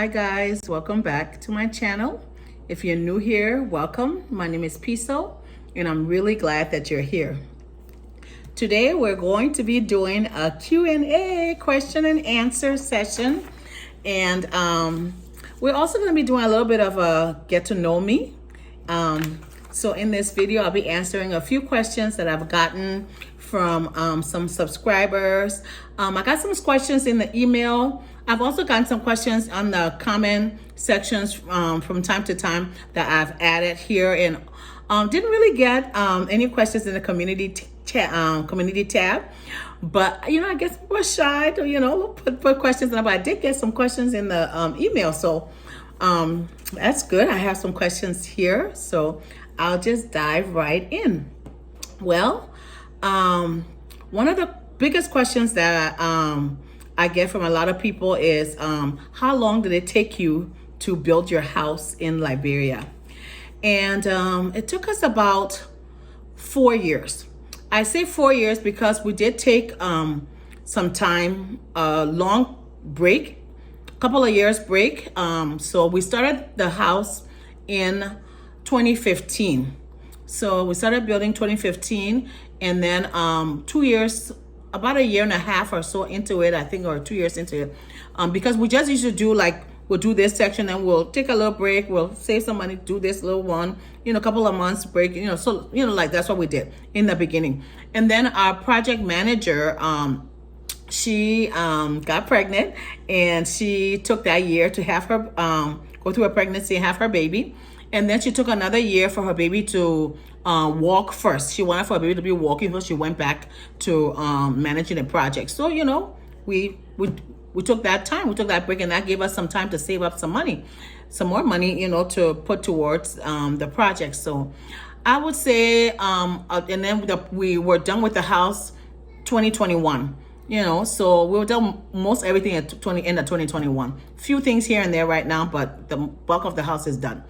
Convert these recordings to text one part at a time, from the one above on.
Hi guys, welcome back to my channel. If you're new here, welcome. My name is Piso and I'm really glad that you're here. Today we're going to be doing a Q&A, question and answer session. And we're also going to be doing a little bit of a get to know me. So in this video, I'll be answering a few questions that I've gotten from some subscribers. I got some questions in the email. I've also gotten some questions on the comment sections from time to time that I've added here, and didn't really get any questions in the community tab. But I guess we're shy to put questions in. But I did get some questions in the email, so that's good. I have some questions here, so I'll just dive right in. Well, one of the biggest questions that I get from a lot of people is how long did it take you to build your house in Liberia? And it took us about 4 years. I say 4 years because we did take some time, a long break, a couple of years break. So we started the house in 2015. So we started building 2015, and then 2 years, about a year and a half or so into it, I think, or 2 years into it, because we just used to do we'll do this section, then we'll take a little break, we'll save some money, do this little one, a couple of months break, so that's what we did in the beginning. And then our project manager, she got pregnant, and she took that year to have her go through a pregnancy and have her baby. And then she took another year for her baby to walk first. She wanted for her baby to be walking first. She went back to managing the project. So, we took that time. We took that break, and that gave us some time to save up some money, some more money, to put towards the project. So I would say, and then we were done with the house 2021. So we were done most everything at end of 2021. Few things here and there right now, but the bulk of the house is done.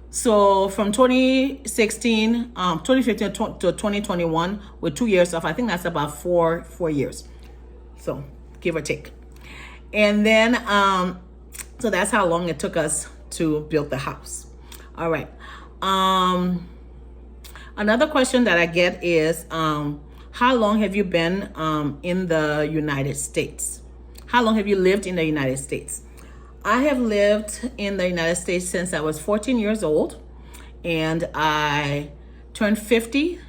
So from 2015 to 2021, with 2 years off, I think that's about four years. So give or take. And then, so that's how long it took us to build the house. All right. Another question that I get is, how long have you been in the United States? How long have you lived in the United States? I have lived in the United States since I was 14 years old, and I turned 50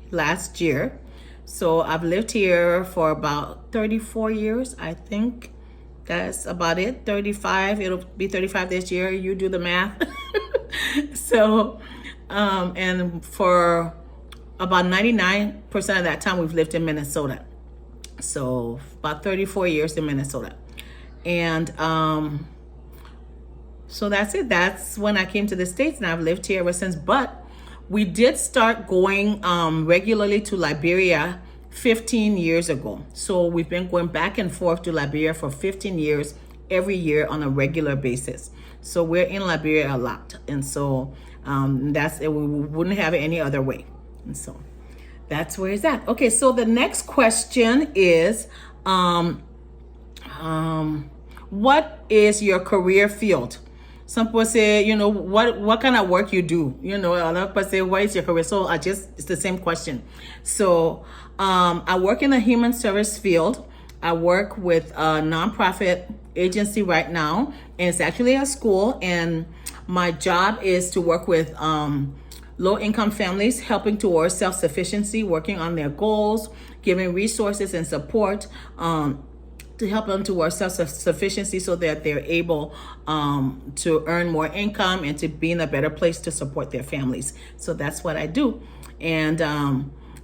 last year. So I've lived here for about 34 years. I think that's about it. 35, it'll be 35 this year. You do the math. So, and for about 99% of that time, we've lived in Minnesota. So about 34 years in Minnesota. And so that's it. That's when I came to the States, and I've lived here ever since. But we did start going regularly to Liberia 15 years ago. So we've been going back and forth to Liberia for 15 years, every year on a regular basis. So we're in Liberia a lot. And so that's it. We wouldn't have it any other way. And so that's where it's at. Okay, so the next question is, what is your career field? Some people say, what kind of work you do? Other people say, what is your career? So it's the same question. So I work in the human service field. I work with a nonprofit agency right now, and it's actually a school. And my job is to work with low-income families, helping towards self-sufficiency, working on their goals, giving resources and support to help them towards self-sufficiency so that they're able to earn more income and to be in a better place to support their families. So that's what I do. And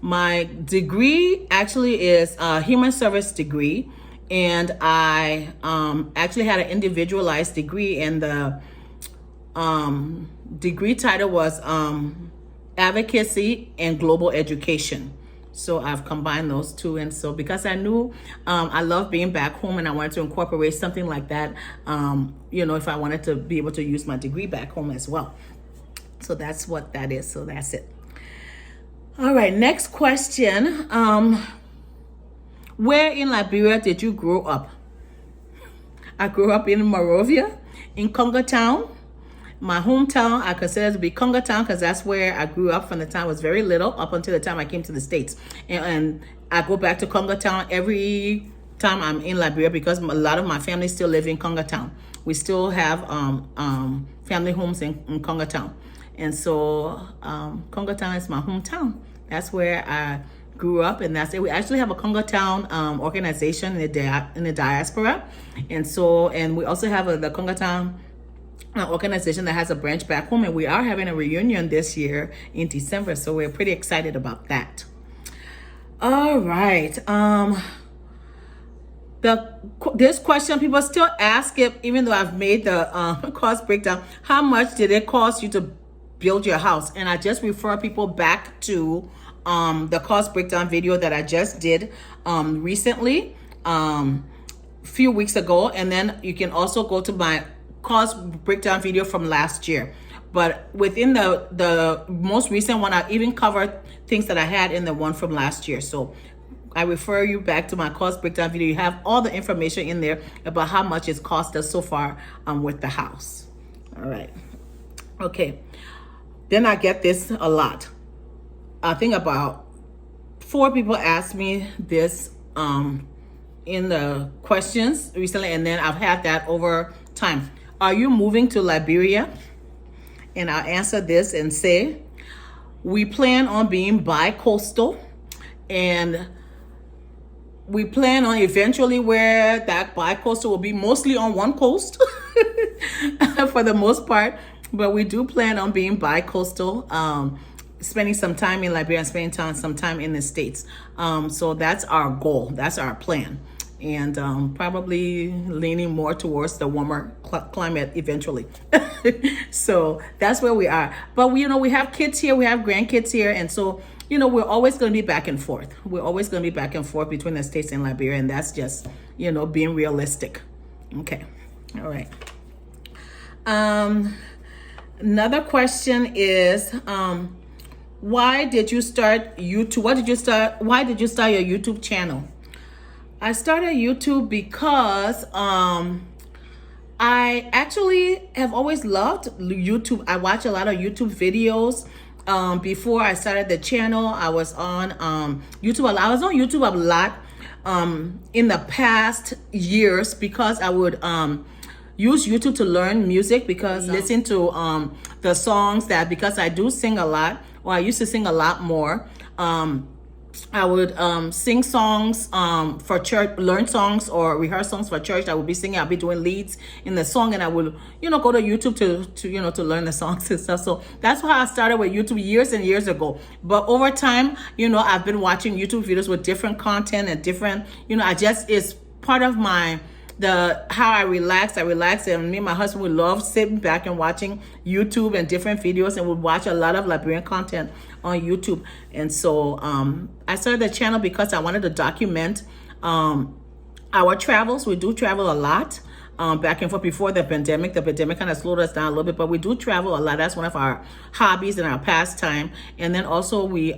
my degree actually is a human service degree. And I actually had an individualized degree, and the degree title was advocacy and global education. So I've combined those two. And so because I knew I love being back home, and I wanted to incorporate something like that, if I wanted to be able to use my degree back home as well. So that's what that is. So that's it. All right, next question. Where in Liberia did you grow up? I grew up in Monrovia, in Congo Town. My hometown, I consider to be Congo Town because that's where I grew up from the time I was very little up until the time I came to the States. And I go back to Congo Town every time I'm in Liberia because a lot of my family still live in Congo Town. We still have family homes in Congo Town. And so Congo Town is my hometown. That's where I grew up, and that's it. We actually have a Congo Town organization in the diaspora. And we also have the Congo Town organization that has a branch back home, and we are having a reunion this year in December, so we're pretty excited about that. All right. This question, people still ask it, even though I've made the cost breakdown. How much did it cost you to build your house? And I just refer people back to the cost breakdown video that I just did recently, few weeks ago, and then you can also go to my cost breakdown video from last year. But within the most recent one, I even covered things that I had in the one from last year. So I refer you back to my cost breakdown video. You have all the information in there about how much it's cost us so far with the house. All right. Okay. Then I get this a lot. I think about 4 people asked me this in the questions recently, and then I've had that over time. Are you moving to Liberia? And I'll answer this and say, we plan on being bi-coastal, and we plan on eventually where that bi-coastal will be mostly on one coast for the most part, but we do plan on being bi-coastal, spending some time in Liberia and spending some time in the States. So that's our goal. That's our plan. And probably leaning more towards the warmer climate eventually. So that's where we are. But we have kids here, we have grandkids here, and so we're always going to be back and forth. We're always going to be back and forth between the States and Liberia, and that's just being realistic. Okay, all right. Another question is, why did you start YouTube? Why did you start your YouTube channel? I started YouTube because I actually have always loved YouTube. I watch a lot of YouTube videos. Before I started the channel, I was on YouTube. I was on YouTube a lot in the past years because I would use YouTube to learn music, because listen to the songs because I do sing a lot, or I used to sing a lot more. I would sing songs for church, learn songs or rehearse songs for church. I would be singing, I'll be doing leads in the song, and I would, go to YouTube to learn the songs and stuff. So that's how I started with YouTube years and years ago. But over time, I've been watching YouTube videos with different content and different, it's part of how I relax, and me and my husband would love sitting back and watching YouTube and different videos, and would watch a lot of Liberian content on YouTube. And so I started the channel because I wanted to document our travels. We do travel a lot back and forth before the pandemic. The pandemic kind of slowed us down a little bit, but we do travel a lot. That's one of our hobbies and our pastime. And then also we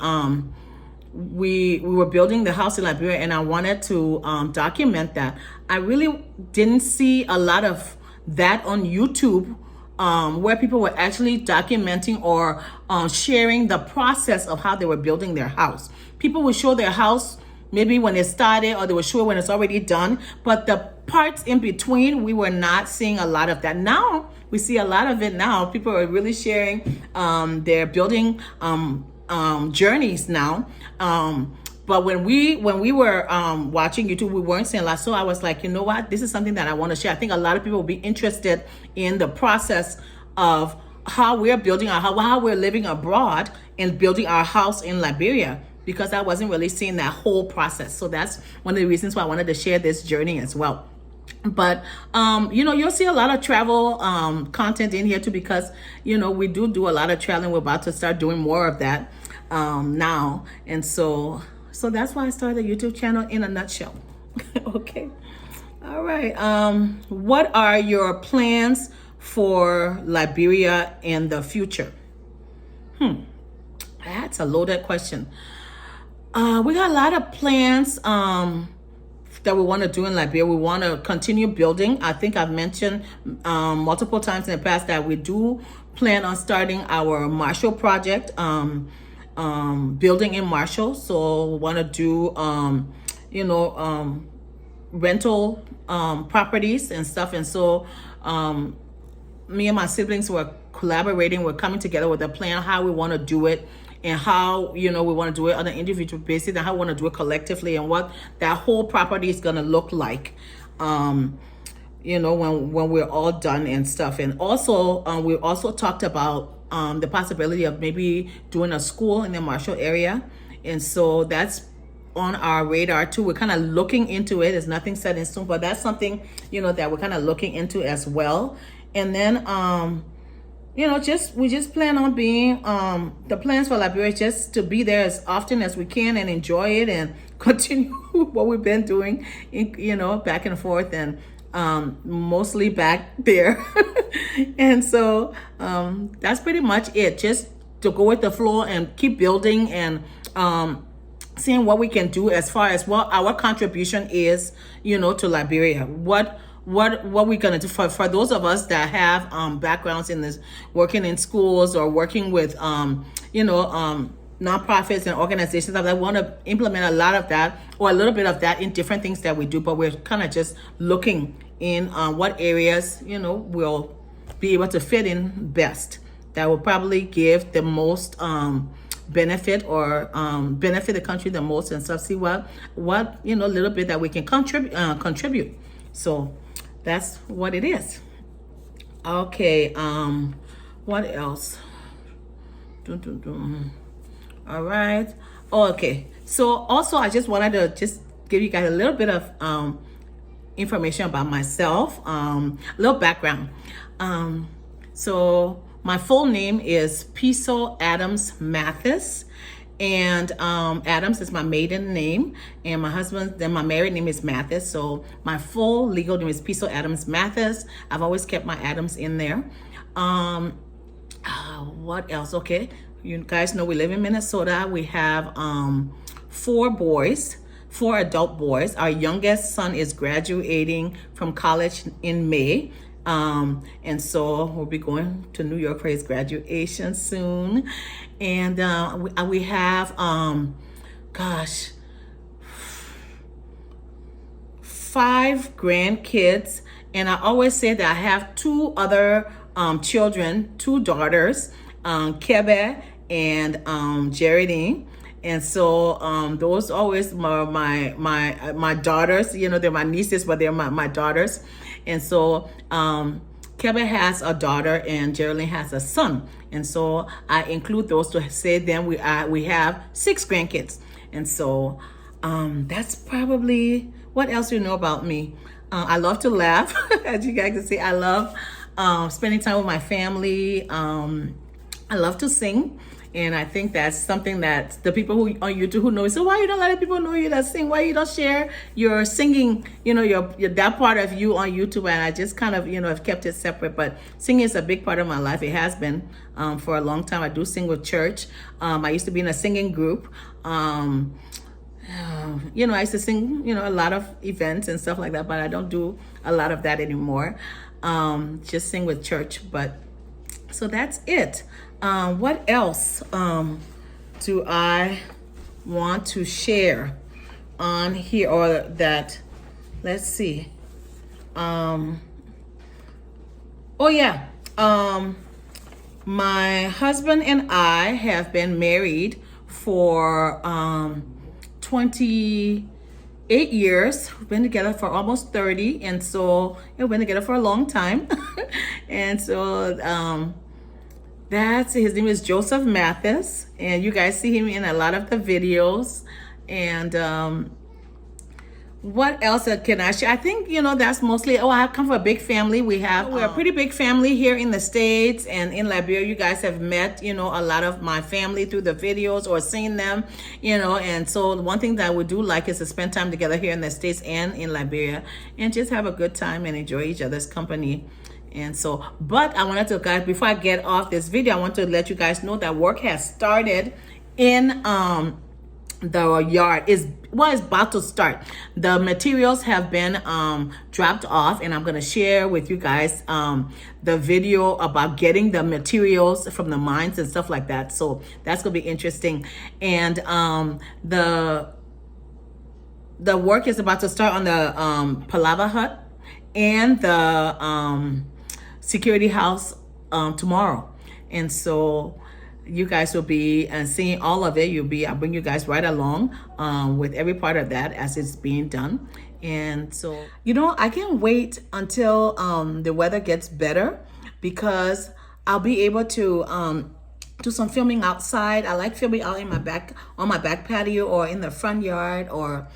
were building the house in Liberia, and I wanted to document that. I really didn't see a lot of that on YouTube, where people were actually documenting or sharing the process of how they were building their house. People would show their house maybe when it started, or they would show it when it's already done, but the parts in between, we were not seeing a lot of that. Now we see a lot of it now. People are really sharing their building journeys now. But when we were watching YouTube, we weren't seeing a lot. So I was like, you know what? This is something that I want to share. I think a lot of people will be interested in the process of how we're building how we're living abroad and building our house in Liberia, because I wasn't really seeing that whole process. So that's one of the reasons why I wanted to share this journey as well. But you'll see a lot of travel content in here too, because we do a lot of traveling. We're about to start doing more of that now, and so that's why I started a YouTube channel in a nutshell. Okay, all right. What are your plans for Liberia in the future? That's a loaded question. We got a lot of plans that we want to do in Liberia. We want to continue building. I think I've mentioned multiple times in the past that we do plan on starting our Marshall project, building in Marshall. So we want to do, rental properties and stuff. And so me and my siblings were collaborating. We're coming together with a plan how we want to do it, and how, we want to do it on an individual basis, and how we want to do it collectively, and what that whole property is going to look like, when we're all done and stuff. And also, we also talked about the possibility of maybe doing a school in the Marshall area. And so that's on our radar too. We're kind of looking into it. There's nothing set in stone, but that's something, that we're kind of looking into as well. And then, we just plan on being, the plans for Liberia, just to be there as often as we can and enjoy it and continue what we've been doing, back and forth, and mostly back there. And so that's pretty much it. Just to go with the flow and keep building, and seeing what we can do as far as what our contribution is, to Liberia. What we're gonna do for those of us that have backgrounds in this, working in schools or working with nonprofits and organizations that want to implement a lot of that, or a little bit of that, in different things that we do. But we're kind of just looking in what areas will be able to fit in best, that will probably give the most benefit, or benefit the country the most, and stuff. See what little bit that we can contribute. So that's what it is. Okay, what else? All right. Oh, okay. So also, I just wanted to just give you guys a little bit of information about myself, a little background. So my full name is Piso Adams Mathis, and Adams is my maiden name, and my married name is Mathis. So my full legal name is Piso Adams Mathis. I've always kept my Adams in there. What else? Okay, you guys know we live in Minnesota. We have 4 adult boys. Our youngest son is graduating from college in May. And so we'll be going to New York for his graduation soon. And we have 5 grandkids. And I always say that I have 2 other children, 2 daughters, Kebe and Geraldine. And so those always my daughters, they're my nieces, but they're my daughters. And so Kebe has a daughter and Geraldine has a son. And so I include those to say then we have 6 grandkids. And so that's probably what else you know about me. I love to laugh. As you guys can see, I love spending time with my family. I love to sing. And I think that's something that the people who on YouTube who know, so why you don't let people know you that sing? Why you don't share your singing, your that part of you on YouTube? And I just kind of, have kept it separate. But singing is a big part of my life. It has been for a long time. I do sing with church. I used to be in a singing group. I used to sing, a lot of events and stuff like that, but I don't do a lot of that anymore. Just sing with church. But so that's it. What else do I want to share on here, or that, let's see. Oh yeah. My husband and I have been married for 28 years. We've been together for almost 30, and so we've been together for a long time. And so his name is Joseph Mathis, and you guys see him in a lot of the videos. And what else can I share? I think, that's mostly, I come from a big family. We're a pretty big family here in the States, and in Liberia. You guys have met, a lot of my family through the videos or seen them, and so one thing that we do like is to spend time together here in the States and in Liberia, and just have a good time and enjoy each other's company. And so, but I wanted to, guys, before I get off this video, I want to let you guys know that work has started in the yard is about to start. The materials have been dropped off, and I'm going to share with you guys the video about getting the materials from the mines and stuff like that. So that's going to be interesting. And the work is about to start on the Palava Hut and the security house tomorrow. And so you guys will be seeing all of it. I'll bring you guys right along with every part of that as it's being done. And so, I can't wait until the weather gets better, because I'll be able to do some filming outside. I like filming out on my back patio, or in the front yard, or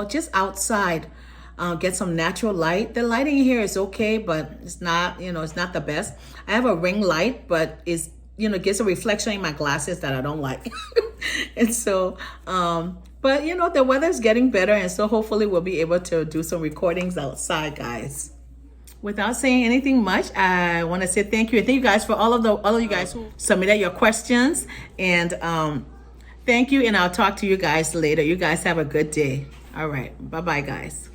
just outside. Get some natural light. The lighting here is okay, but it's not the best. I have a ring light, but it's gets a reflection in my glasses that I don't like. And so, but the weather's getting better, and so hopefully we'll be able to do some recordings outside, guys. Without saying anything much, I want to say thank you. And thank you guys for all of you guys who submitted your questions. And thank you, and I'll talk to you guys later. You guys have a good day. All right. Bye-bye, guys.